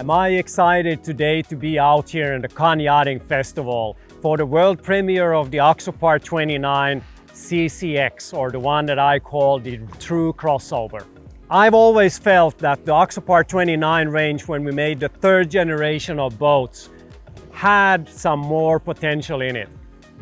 Am I excited today to be out here in the Cannes Yachting Festival for the world premiere of the Axopar 29 CCX, or the one that I call the true crossover. I've always felt that the Axopar 29 range, when we made the third generation of boats, had some more potential in it.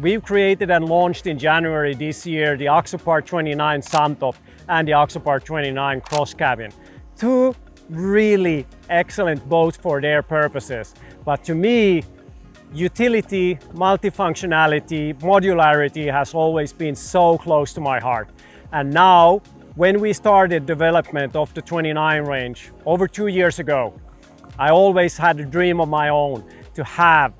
We've created and launched in January this year the Axopar 29 Suntop and the Axopar 29 Cross Cabin. Two really excellent boats for their purposes. But to me, utility, multifunctionality, modularity has always been so close to my heart. And now, when we started development of the 29 range over 2 years ago, I always had a dream of my own to have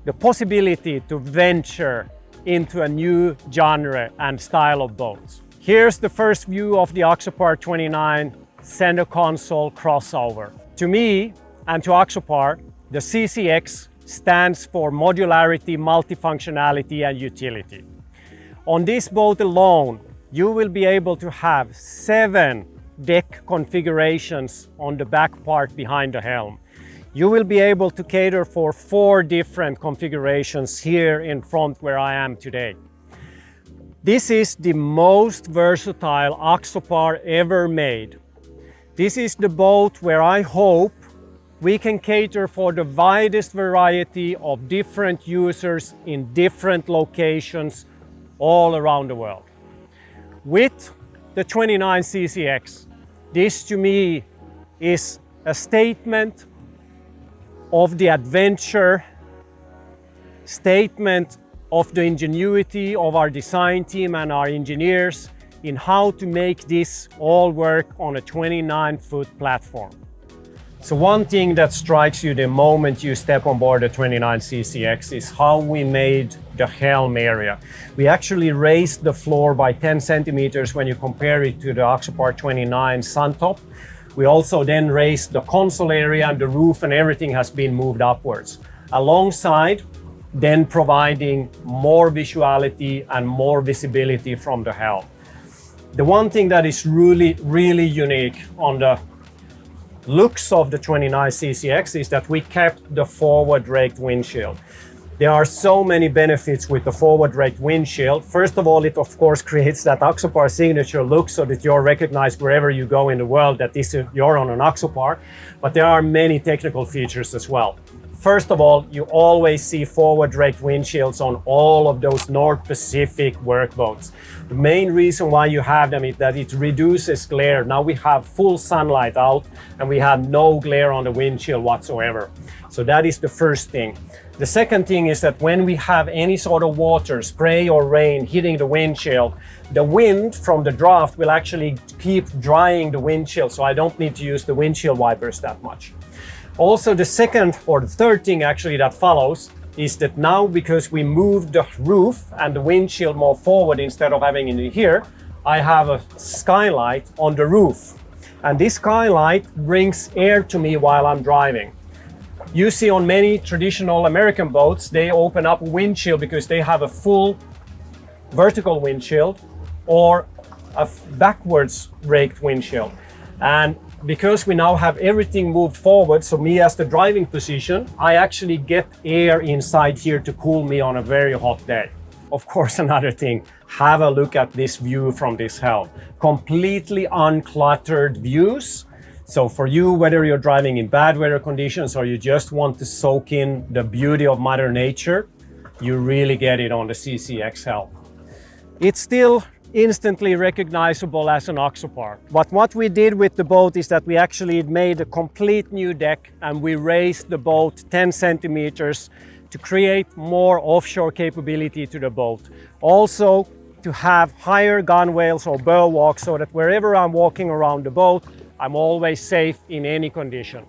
the possibility to venture into a new genre and style of boats. Here's the first view of the Axopar 29 center console crossover. To me and to Axopar, the CCX stands for modularity, multifunctionality and utility. On this boat alone, you will be able to have 7 deck configurations on the back part behind the helm. You will be able to cater for 4 different configurations here in front where I am today. This is the most versatile Axopar ever made. This is the boat where I hope we can cater for the widest variety of different users in different locations all around the world. With the 29 CCX, this to me is a statement of the adventure, statement of the ingenuity of our design team and our engineers in how to make this all work on a 29-foot platform. So one thing that strikes you the moment you step on board the 29 CCX is how we made the helm area. We actually raised the floor by 10 centimeters when you compare it to the Axopar 29 Suntop. We also then raised the console area, and the roof and everything has been moved upwards. Alongside then providing more visuality and more visibility from the helm. The one thing that is really unique on the looks of the 29 CCX is that we kept the forward raked windshield. There are so many benefits with the forward raked windshield. First of all, it of course creates that Axopar signature look so that you're recognized wherever you go in the world that you're on an Axopar. But there are many technical features as well. First of all, you always see forward raked windshields on all of those North Pacific workboats. The main reason why you have them is that it reduces glare. Now we have full sunlight out and we have no glare on the windshield whatsoever. So that is the first thing. The second thing is that when we have any sort of water, spray or rain hitting the windshield, the wind from the draft will actually keep drying the windshield, so I don't need to use the windshield wipers that much. Also, the second or the third thing actually that follows is that now, because we moved the roof and the windshield more forward instead of having it here, I have a skylight on the roof. And this skylight brings air to me while I'm driving. You see on many traditional American boats, they open up a windshield because they have a full vertical windshield or a backwards raked windshield. And because we now have everything moved forward, so me as the driving position, I actually get air inside here to cool me on a very hot day. Of course, another thing, have a look at this view from this helm. Completely uncluttered views. So for you, whether you're driving in bad weather conditions or you just want to soak in the beauty of Mother Nature, you really get it on the CCX helm. It's still instantly recognizable as an Axopar. But what we did with the boat is that we actually made a complete new deck and we raised the boat 10 centimeters to create more offshore capability to the boat. Also to have higher gunwales or bulwarks so that wherever I'm walking around the boat, I'm always safe in any condition.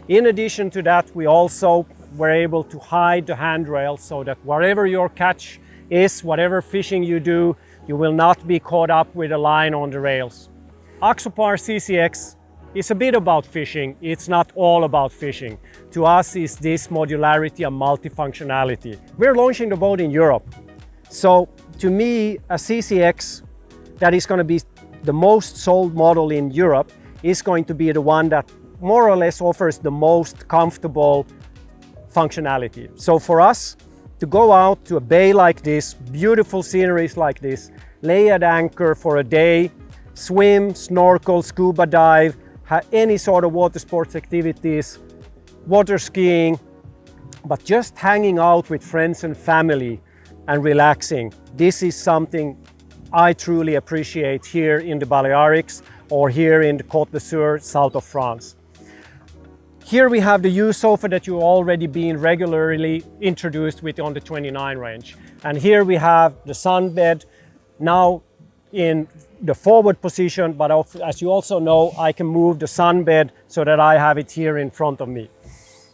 In addition to that, we also were able to hide the handrails so that wherever your catch is, whatever fishing you do, you will not be caught up with a line on the rails. Axopar CCX is a bit about fishing. It's not all about fishing. To us, it's this modularity and multifunctionality. We're launching the boat in Europe. So to me, a CCX that is going to be the most sold model in Europe is going to be the one that more or less offers the most comfortable functionality. So for us to go out to a bay like this, beautiful sceneries like this, lay at anchor for a day, swim, snorkel, scuba dive, have any sort of water sports activities, water skiing, but just hanging out with friends and family and relaxing. This is something I truly appreciate here in the Balearics or here in the Côte d'Azur, south of France. Here we have the U-sofa that you've already been regularly introduced with on the 29 range. And here we have the sunbed now in the forward position, but as you also know, I can move the sunbed so that I have it here in front of me.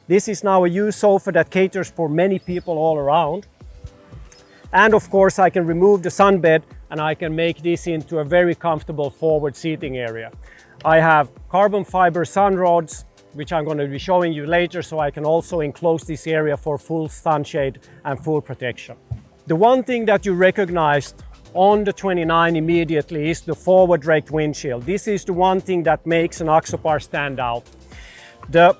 This is now a U-sofa that caters for many people all around. And of course, I can remove the sunbed and I can make this into a very comfortable forward seating area. I have carbon fiber sun rods, which I'm going to be showing you later, so I can also enclose this area for full sunshade and full protection. The one thing that you recognized on the 29 immediately is the forward raked windshield. This is the one thing that makes an Axopar stand out. The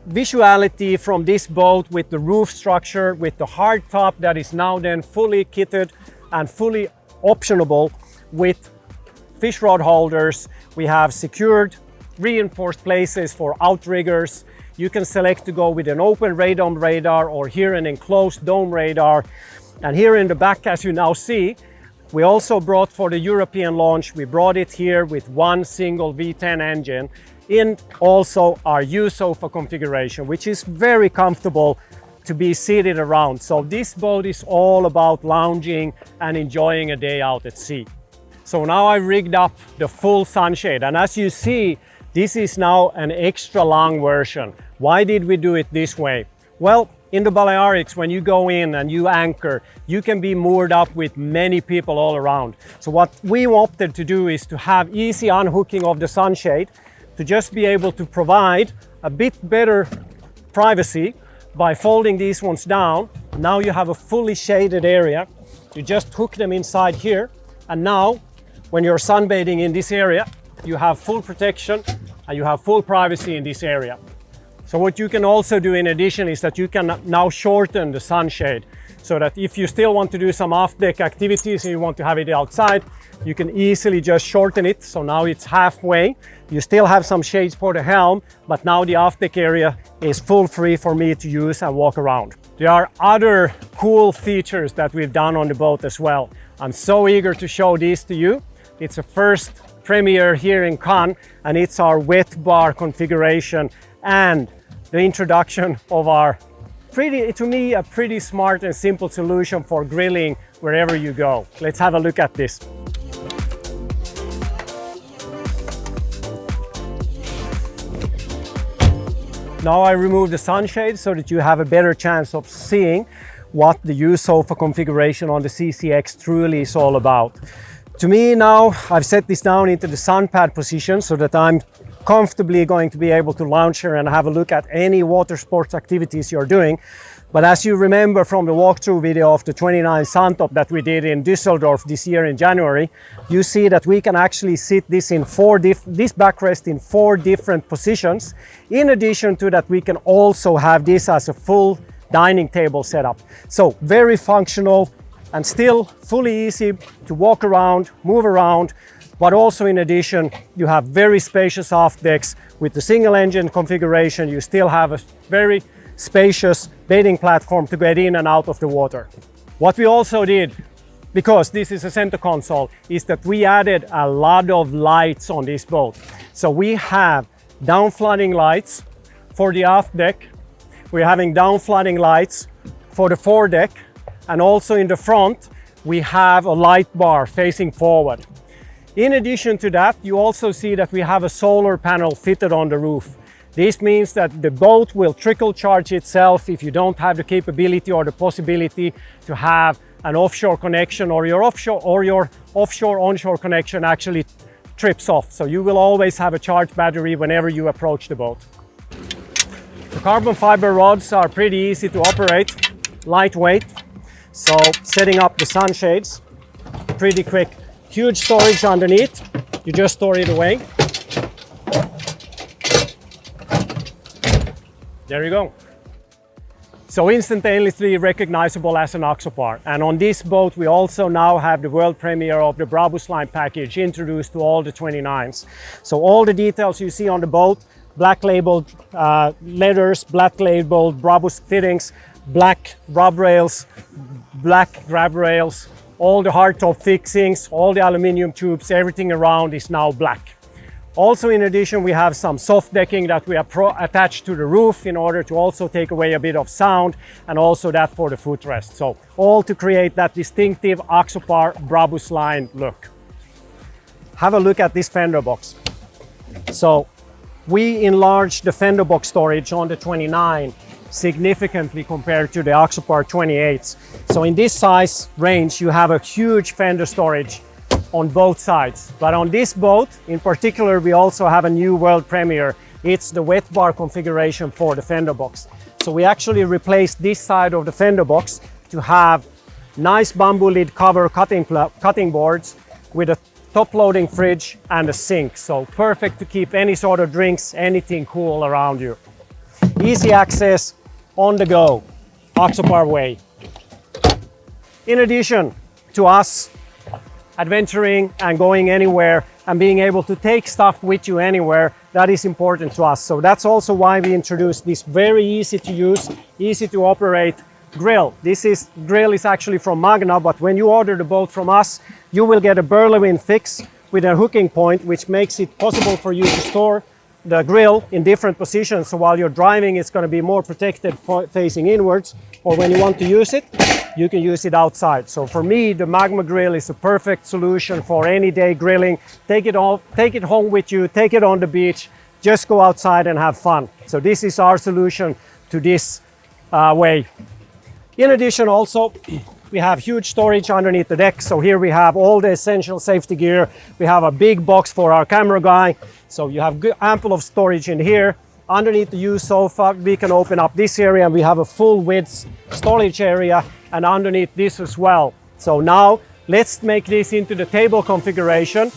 visuality from this boat with the roof structure, with the hard top that is now then fully kitted and fully optionable with fish rod holders. We have secured reinforced places for outriggers. You can select to go with an open radome radar or here an enclosed dome radar. And here in the back, as you now see, we also brought for the European launch, we brought it here with one single V10 engine in also our U-sofa configuration, which is very comfortable to be seated around. So this boat is all about lounging and enjoying a day out at sea. So now I rigged up the full sunshade, and as you see, this is now an extra long version. Why did we do it this way? Well, in the Balearics, when you go in and you anchor, you can be moored up with many people all around. So what we opted to do is to have easy unhooking of the sunshade to just be able to provide a bit better privacy by folding these ones down. Now you have a fully shaded area. You just hook them inside here, and now when you're sunbathing in this area, you have full protection and you have full privacy in this area. So what you can also do in addition is that you can now shorten the sunshade so that if you still want to do some off-deck activities and you want to have it outside, you can easily just shorten it. So now it's halfway. You still have some shades for the helm, but now the off-deck area is full free for me to use and walk around. There are other cool features that we've done on the boat as well. I'm so eager to show these to you. It's a first premiere here in Cannes, and it's our wet bar configuration and the introduction of our to me, a pretty smart and simple solution for grilling wherever you go. Let's have a look at this. Now I remove the sunshade so that you have a better chance of seeing what the U-sofa configuration on the CCX truly is all about. To me now, I've set this down into the sun pad position so that I'm comfortably going to be able to launch here and have a look at any water sports activities you're doing. But as you remember from the walkthrough video of the 29 Suntop that we did in Düsseldorf this year in January, you see that we can actually sit this in this backrest in 4 different positions. In addition to that, we can also have this as a full dining table setup. So very functional and still fully easy to walk around, move around. But also in addition, you have very spacious aft decks with the single engine configuration. You still have a very spacious bathing platform to get in and out of the water. What we also did, because this is a center console, is that we added a lot of lights on this boat. So we have down flooding lights for the aft deck. We're having down flooding lights for the foredeck. And also in the front, we have a light bar facing forward. In addition to that, you also see that we have a solar panel fitted on the roof. This means that the boat will trickle charge itself if you don't have the capability or the possibility to have an offshore connection, or your offshore onshore connection actually trips off. So you will always have a charged battery whenever you approach the boat. The carbon fiber rods are pretty easy to operate, lightweight. So setting up the sunshades, pretty quick. Huge storage underneath, you just store it away. There you go. So instantaneously recognizable as an Axopar. And on this boat, we also now have the world premiere of the Brabus line package introduced to all the 29s. So all the details you see on the boat, black labeled letters, black labeled Brabus fittings, black rub rails, black grab rails, all the hardtop fixings, all the aluminum tubes, everything around is now black. Also, in addition, we have some soft decking that we have attached to the roof in order to also take away a bit of sound, and also that for the footrest. So all to create that distinctive Axopar Brabus line look. Have a look at this fender box. So we enlarged the fender box storage on the 29 significantly compared to the Axopar 28s. So in this size range, you have a huge fender storage on both sides. But on this boat in particular, we also have a new world premiere. It's the wet bar configuration for the fender box. So we actually replaced this side of the fender box to have nice bamboo lid cover cutting boards with a top loading fridge and a sink. So perfect to keep any sort of drinks, anything cool around you. Easy access, on the go, Axopar way. In addition to us adventuring and going anywhere and being able to take stuff with you anywhere, that is important to us. So that's also why we introduced this very easy to use, easy to operate grill. This grill is actually from Magna, but when you order the boat from us, you will get a Berlewin fix with a hooking point, which makes it possible for you to store the grill in different positions. So while you're driving, it's going to be more protected facing inwards, or when you want to use it, you can use it outside. So for me, the Magma grill is a perfect solution for any day grilling. Take it home with you, take it on the beach, just go outside and have fun. So this is our solution to this way. In addition, also, we have huge storage underneath the deck. So here we have all the essential safety gear. We have a big box for our camera guy. So you have ample of storage in here. Underneath the used sofa, we can open up this area and we have a full width storage area, and underneath this as well. So now let's make this into the table configuration.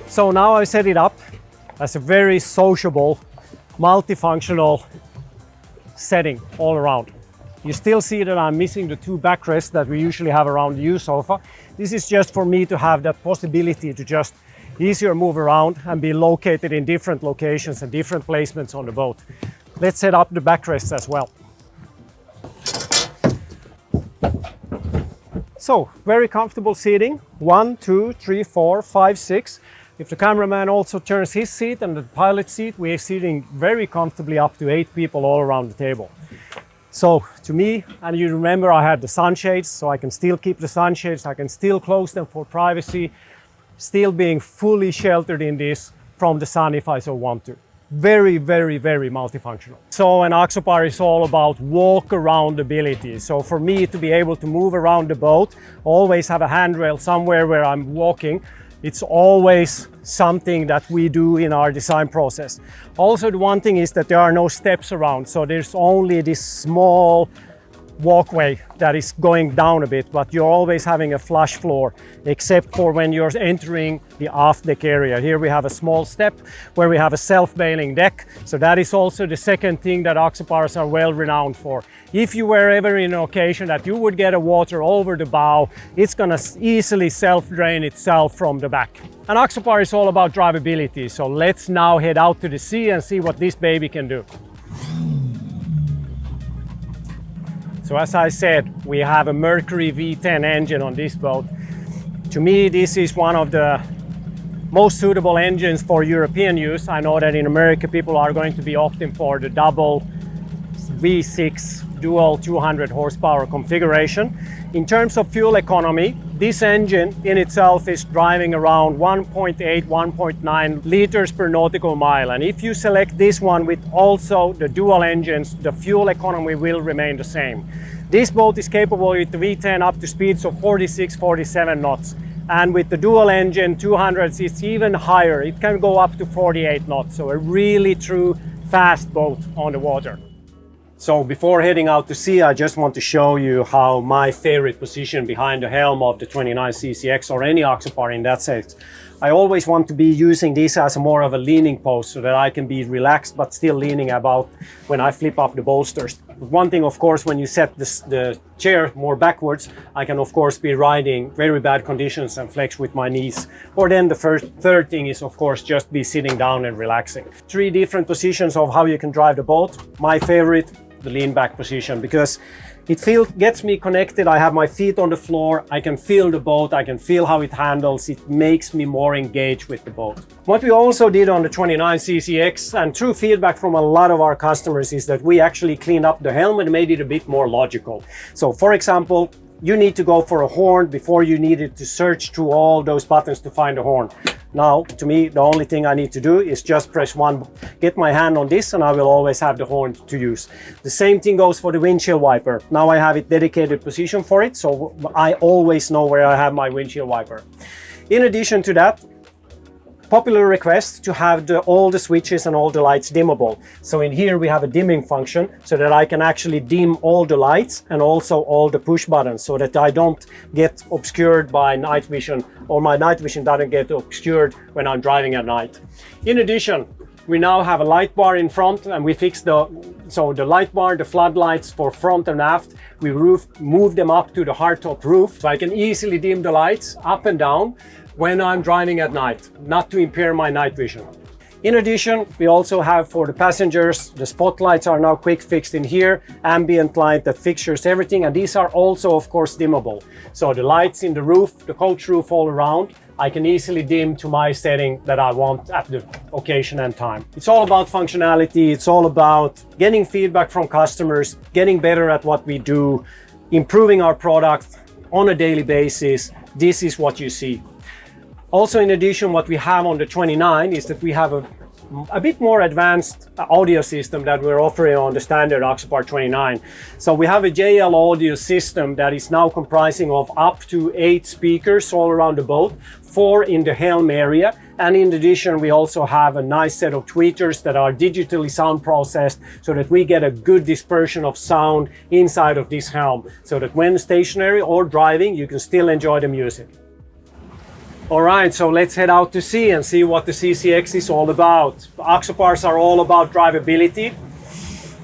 So now I set it up as a very sociable, multifunctional setting all around. You still see that I'm missing the two backrests that we usually have around the U sofa. This is just for me to have that possibility to just easier move around and be located in different locations and different placements on the boat. Let's set up the backrests as well. So, very comfortable seating. 1, 2, 3, 4, 5, 6. If the cameraman also turns his seat and the pilot seat, we are sitting very comfortably up to 8 people all around the table. So to me, and you remember I had the sunshades, so I can still keep the sunshades, I can still close them for privacy, still being fully sheltered in this from the sun if I so want to. Very, very, very multifunctional. So an Axopar is all about walk-around ability. So for me to be able to move around the boat, always have a handrail somewhere where I'm walking, it's always something that we do in our design process. Also, the one thing is that there are no steps around, so there's only this small walkway that is going down a bit, but you're always having a flush floor, except for when you're entering the aft deck area. Here we have a small step where we have a self-bailing deck. So that is also the second thing that Axopars are well renowned for. If you were ever in an occasion that you would get a water over the bow, it's gonna easily self-drain itself from the back. An Axopar is all about drivability. So let's now head out to the sea and see what this baby can do. So as I said, we have a Mercury V10 engine on this boat. To me, this is one of the most suitable engines for European use. I know that in America, people are going to be opting for the double V6 dual 200 horsepower configuration. In terms of fuel economy, this engine in itself is driving around 1.8, 1.9 liters per nautical mile. And if you select this one with also the dual engines, the fuel economy will remain the same. This boat is capable with the V10 up to speeds of 46, 47 knots. And with the dual engine 200s, it's even higher. It can go up to 48 knots. So a really true fast boat on the water. So before heading out to sea, I just want to show you how my favorite position behind the helm of the 29 CCX or any Axopar in that sense. I always want to be using this as a more of a leaning pose so that I can be relaxed but still leaning about when I flip up the bolsters. One thing, of course, when you set the chair more backwards, I can of course be riding very bad conditions and flex with my knees. Or then the third thing is of course just be sitting down and relaxing. 3 different positions of how you can drive the boat. My favorite, the lean back position, because it gets me connected. I have my feet on the floor, I can feel the boat, I can feel how it handles, it makes me more engaged with the boat. What we also did on the 29 CCX, and through feedback from a lot of our customers, is that we actually cleaned up the helm and made it a bit more logical. So for example, you need to go for a horn before you needed to search through all those buttons to find a horn. Now, to me, the only thing I need to do is just press one, get my hand on this, and I will always have the horn to use. The same thing goes for the windshield wiper. Now I have a dedicated position for it, so I always know where I have my windshield wiper. In addition to that, popular request to have all the switches and all the lights dimmable. So in here we have a dimming function so that I can actually dim all the lights and also all the push buttons so that I don't get obscured by night vision, or my night vision doesn't get obscured when I'm driving at night. In addition, we now have a light bar in front, and we fixed the light bar, the floodlights for front and aft. We moved them up to the hardtop roof so I can easily dim the lights up and down when I'm driving at night, not to impair my night vision. In addition, we also have for the passengers, the spotlights are now quick fixed in here, ambient light that fixtures everything, and these are also of course dimmable. So the lights in the roof, the coach roof all around, I can easily dim to my setting that I want at the occasion and time. It's all about functionality, it's all about getting feedback from customers, getting better at what we do, improving our product on a daily basis. This is what you see. Also, in addition, what we have on the 29 is that we have a bit more advanced audio system that we're offering on the standard Axopar 29. So we have a JL audio system that is now comprising of up to 8 speakers all around the boat, 4 in the helm area. And in addition, we also have a nice set of tweeters that are digitally sound processed so that we get a good dispersion of sound inside of this helm, so that when stationary or driving, you can still enjoy the music. All right, so let's head out to sea and see what the CCX is all about. Axopars are all about drivability.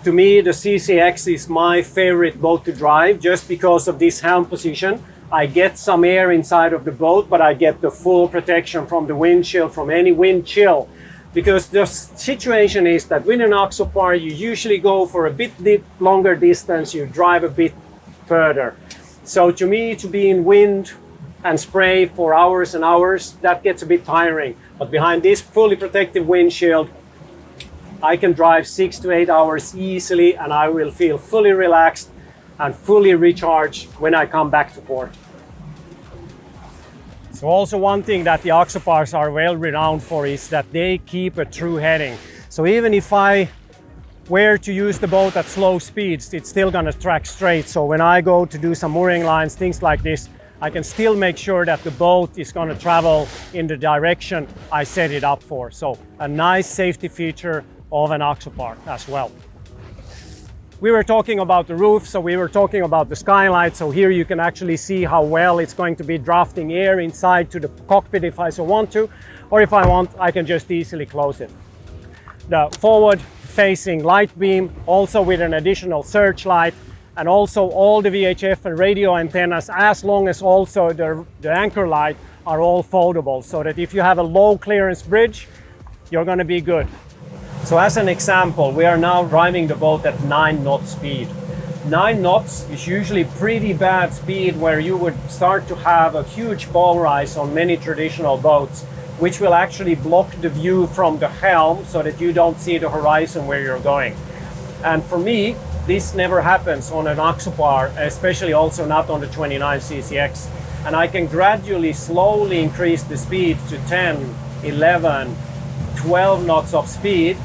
To me, the CCX is my favorite boat to drive just because of this helm position. I get some air inside of the boat, but I get the full protection from the windshield, from any wind chill. Because the situation is that with an Axopar, you usually go for a bit longer distance, you drive a bit further. So to me, to be in wind and spray for hours and hours, that gets a bit tiring. But behind this fully protective windshield, I can drive 6 to 8 hours easily, and I will feel fully relaxed and fully recharged when I come back to port. So also one thing that the Axopars are well renowned for is that they keep a true heading. So even if I were to use the boat at slow speeds, it's still gonna track straight. So when I go to do some mooring lines, things like this, I can still make sure that the boat is going to travel in the direction I set it up for. So a nice safety feature of an Axopar as well. We were talking about the roof, so we were talking about the skylight. So here you can actually see how well it's going to be drafting air inside to the cockpit if I so want to, or if I want, I can just easily close it. The forward facing light beam, also with an additional searchlight, and also all the VHF and radio antennas, as long as also the anchor light, are all foldable, so that if you have a low clearance bridge, you're going to be good. So as an example, we are now driving the boat at 9 knot speed. 9 knots is usually pretty bad speed, where you would start to have a huge bow rise on many traditional boats, which will actually block the view from the helm so that you don't see the horizon where you're going. And for me, this never happens on an Axopar, especially also not on the 29 CCX. And I can gradually, slowly increase the speed to 10, 11, 12 knots of speed.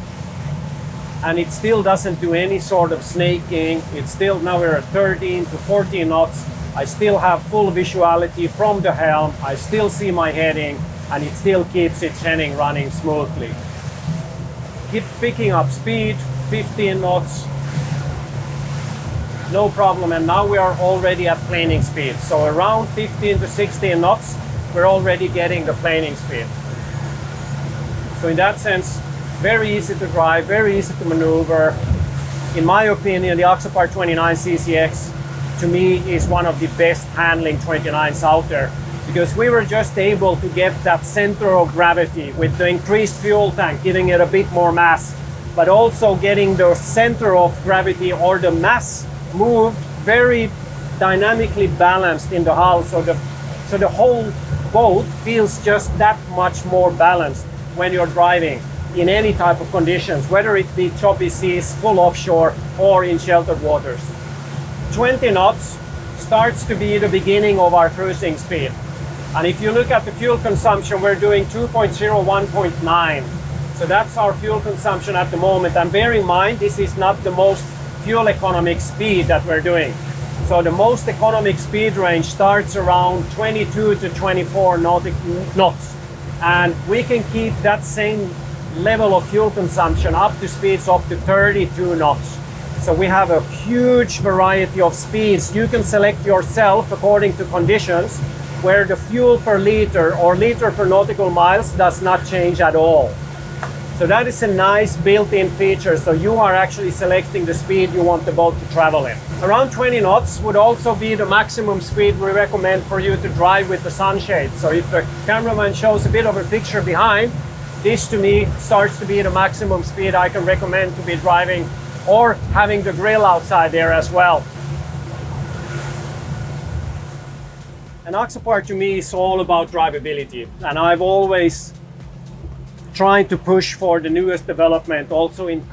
And it still doesn't do any sort of snaking. It's still, now we're at 13 to 14 knots. I still have full visuality from the helm. I still see my heading, and it still keeps its heading running smoothly. keep picking up speed, 15 knots, no problem. And now we are already at planing speed. So around 15 to 16 knots, we're already getting the planing speed. So in that sense, very easy to drive, very easy to maneuver. In my opinion, the Axopar 29 CCX to me is one of the best handling 29s out there, because we were just able to get that center of gravity with the increased fuel tank, giving it a bit more mass, but also getting the center of gravity or the mass moved very dynamically balanced in the hull, so the whole boat feels just that much more balanced when you're driving in any type of conditions, whether it be choppy seas, full offshore, or in sheltered waters. 20 knots starts to be the beginning of our cruising speed. And if you look at the fuel consumption, we're doing 2.0, 1.9. So that's our fuel consumption at the moment. And bear in mind, this is not the most fuel economic speed that we're doing. So the most economic speed range starts around 22 to 24 knots. And we can keep that same level of fuel consumption up to speeds up to 32 knots. So we have a huge variety of speeds. You can select yourself according to conditions, where the fuel per liter or liter per nautical miles does not change at all. So that is a nice built-in feature. So you are actually selecting the speed you want the boat to travel in. Around 20 knots would also be the maximum speed we recommend for you to drive with the sunshade. So if the cameraman shows a bit of a picture behind, this to me starts to be the maximum speed I can recommend to be driving, or having the grill outside there as well. And Axopar to me is all about drivability, and I've always tried to push for the newest development also in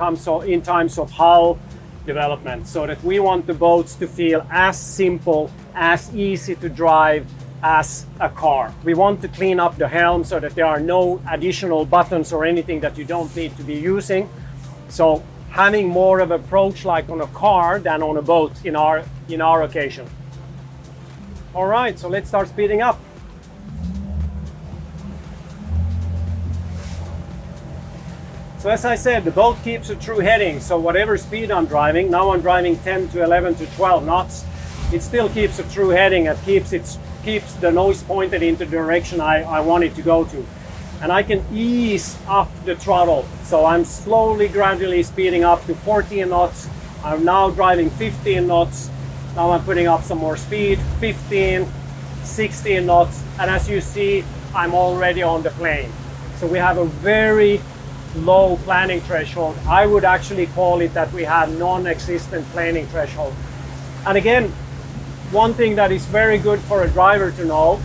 times of hull development, so that we want the boats to feel as simple, as easy to drive as a car. We want to clean up the helm so that there are no additional buttons or anything that you don't need to be using. So having more of an approach like on a car than on a boat in our occasion. All right, so let's start speeding up. So as I said, the boat keeps a true heading. So whatever speed I'm driving, now I'm driving 10 to 11 to 12 knots, it still keeps a true heading and keeps the nose pointed into the direction I want it to go to. And I can ease up the throttle. So I'm slowly, gradually speeding up to 14 knots. I'm now driving 15 knots. Now I'm putting up some more speed, 15, 16 knots. And as you see, I'm already on the plane. So we have a very low planing threshold. I would actually call it that we have non-existent planing threshold. And again, one thing that is very good for a driver to know,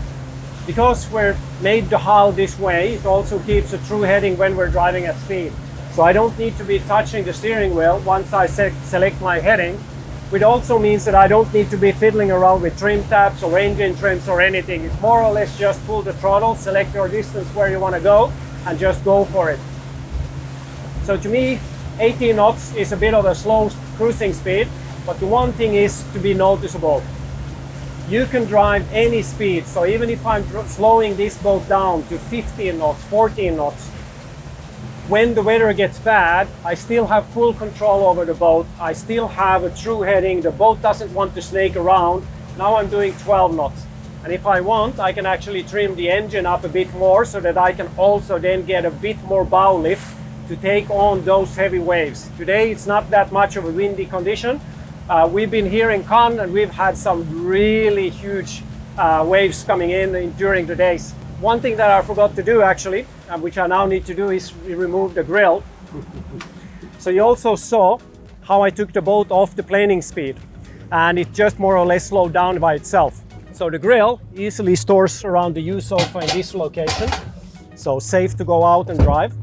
because we're made the hull this way, it also keeps a true heading when we're driving at speed. So I don't need to be touching the steering wheel once I select my heading, which also means that I don't need to be fiddling around with trim tabs or engine trims or anything. It's more or less just pull the throttle, select your distance where you want to go, and just go for it. So to me, 18 knots is a bit of a slow cruising speed, but the one thing is to be noticeable. You can drive any speed, so even if I'm slowing this boat down to 15 knots, 14 knots, when the weather gets bad, I still have full control over the boat. I still have a true heading. The boat doesn't want to snake around. Now I'm doing 12 knots. And if I want, I can actually trim the engine up a bit more so that I can also then get a bit more bow lift to take on those heavy waves. Today, it's not that much of a windy condition. We've been here in Cannes and we've had some really huge waves coming in during the days. One thing that I forgot to do actually, which I now need to do, is remove the grill. So you also saw how I took the boat off the planing speed, and it just more or less slowed down by itself. So the grill easily stores around the U-sofa in this location, so safe to go out and drive.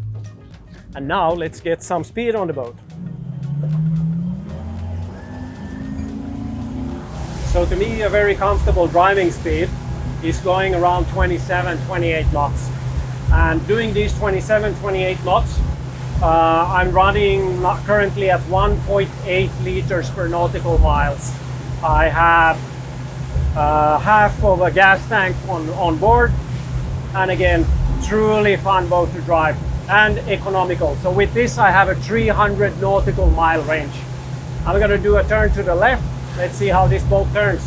And now let's get some speed on the boat. So to me, a very comfortable driving speed is going around 27, 28 knots. And doing these 27, 28 knots, I'm running currently at 1.8 liters per nautical miles. I have half of a gas tank on board. And again, truly fun boat to drive. and economical. So with this, I have a 300 nautical mile range. I'm going to do a turn to the left. Let's see how this boat turns.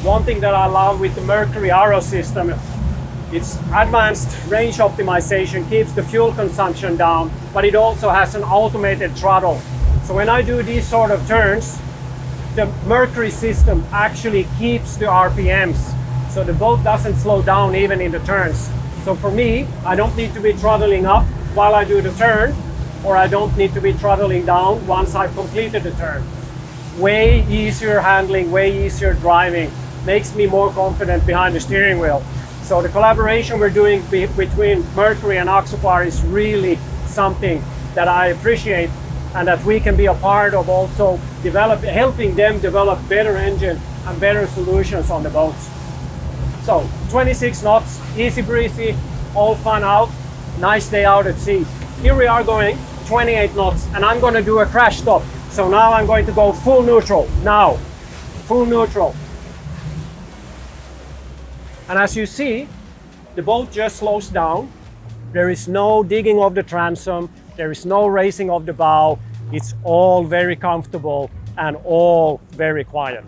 One thing that I love with the Mercury Arrow system, its advanced range optimization keeps the fuel consumption down, but it also has an automated throttle. So when I do these sort of turns, the Mercury system actually keeps the RPMs, so the boat doesn't slow down even in the turns. So for me, I don't need to be throttling up while I do the turn, or I don't need to be throttling down once I've completed the turn. Way easier handling, way easier driving, makes me more confident behind the steering wheel. So the collaboration we're doing between Mercury and Axopar is really something that I appreciate, and that we can be a part of also helping them develop better engine and better solutions on the boats. So 26 knots, easy breezy, all fun out, nice day out at sea. Here we are going 28 knots, and I'm going to do a crash stop. So now I'm going to go full neutral, now, full neutral. And as you see, the boat just slows down. There is no digging of the transom, there is no raising of the bow. It's all very comfortable and all very quiet.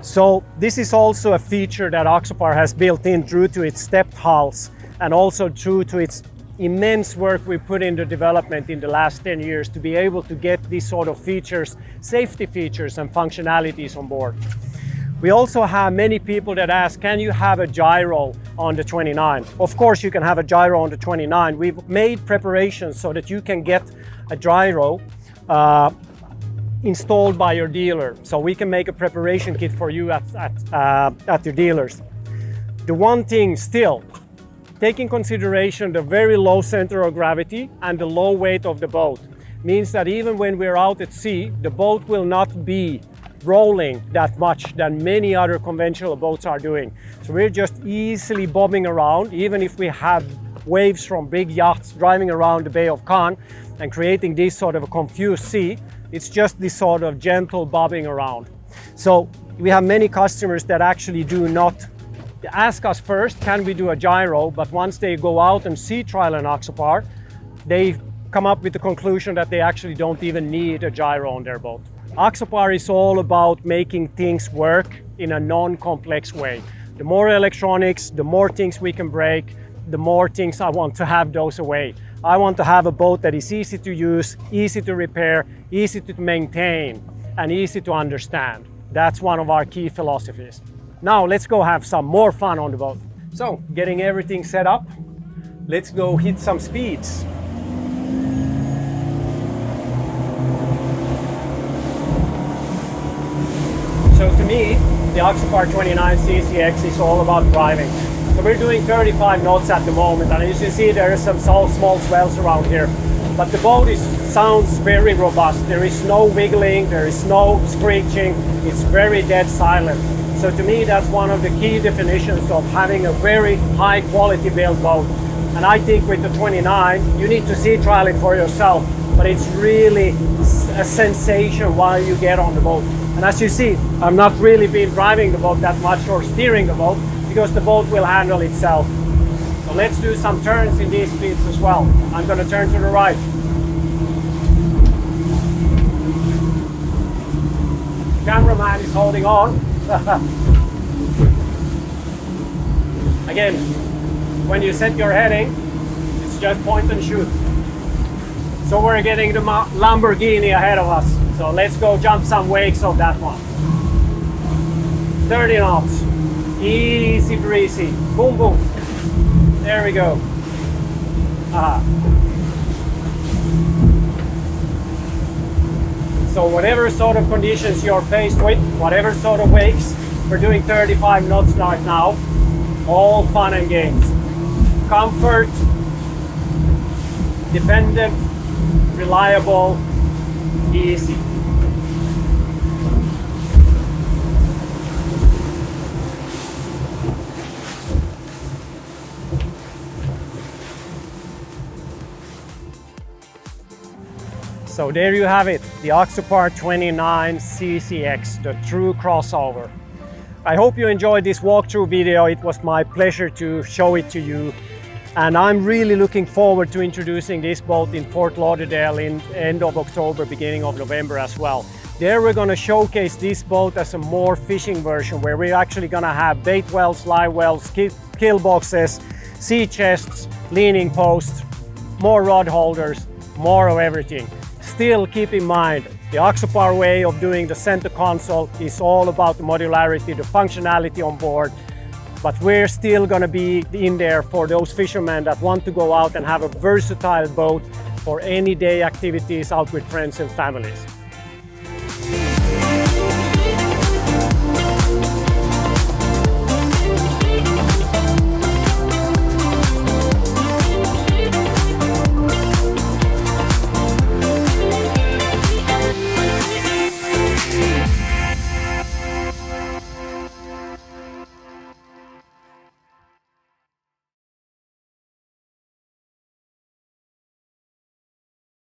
So this is also a feature that Axopar has built in due to its stepped hulls, and also due to its immense work we put into development in the last 10 years to be able to get these sort of features, safety features and functionalities on board. We also have many people that ask, can you have a gyro on the 29? Of course you can have a gyro on the 29. We've made preparations so that you can get a gyro installed by your dealer. So we can make a preparation kit for you at your dealers. The one thing still, take in consideration the very low center of gravity and the low weight of the boat, means that even when we're out at sea, the boat will not be rolling that much than many other conventional boats are doing. So we're just easily bobbing around, even if we have waves from big yachts driving around the Bay of Cannes and creating this sort of a confused sea. It's just this sort of gentle bobbing around. So we have many customers that actually do not ask us first, can we do a gyro? But once they go out and sea trial an Axopar, they come up with the conclusion that they actually don't even need a gyro on their boat. Axopar is all about making things work in a non-complex way. The more electronics, the more things we can break, the more things I want to have those away. I want to have a boat that is easy to use, easy to repair, easy to maintain, and easy to understand. That's one of our key philosophies. Now let's go have some more fun on the boat. So, getting everything set up, let's go hit some speeds. So to me, the Axopar 29 CCX is all about driving. So we're doing 35 knots at the moment, and as you see, there are some small swells around here. But the boat sounds very robust. There is no wiggling, there is no screeching, it's very dead silent. So to me, that's one of the key definitions of having a very high quality built boat. And I think with the 29, you need to sea trial it for yourself, but it's really a sensation while you get on the boat. And as you see, I've not really been driving the boat that much or steering the boat, because the boat will handle itself. So let's do some turns in these speeds as well. I'm going to turn to the right. Cameraman is holding on. Again, when you set your heading, it's just point and shoot. So we're getting the Lamborghini ahead of us. So let's go jump some wakes of that one. 30 knots. Easy breezy. Boom, boom. There we go. So whatever sort of conditions you're faced with, whatever sort of wakes, we're doing 35 knots right now. All fun and games. Comfort, dependent, reliable, easy. So there you have it, the Axopar 29 CCX, the true crossover. I hope you enjoyed this walkthrough video. It was my pleasure to show it to you. And I'm really looking forward to introducing this boat in Fort Lauderdale in end of October, beginning of November as well. There we're going to showcase this boat as a more fishing version, where we're actually going to have bait wells, live wells, kill boxes, sea chests, leaning posts, more rod holders, more of everything. Still keep in mind, the Axopar way of doing the center console is all about the modularity, the functionality on board, but we're still going to be in there for those fishermen that want to go out and have a versatile boat for any day activities out with friends and families.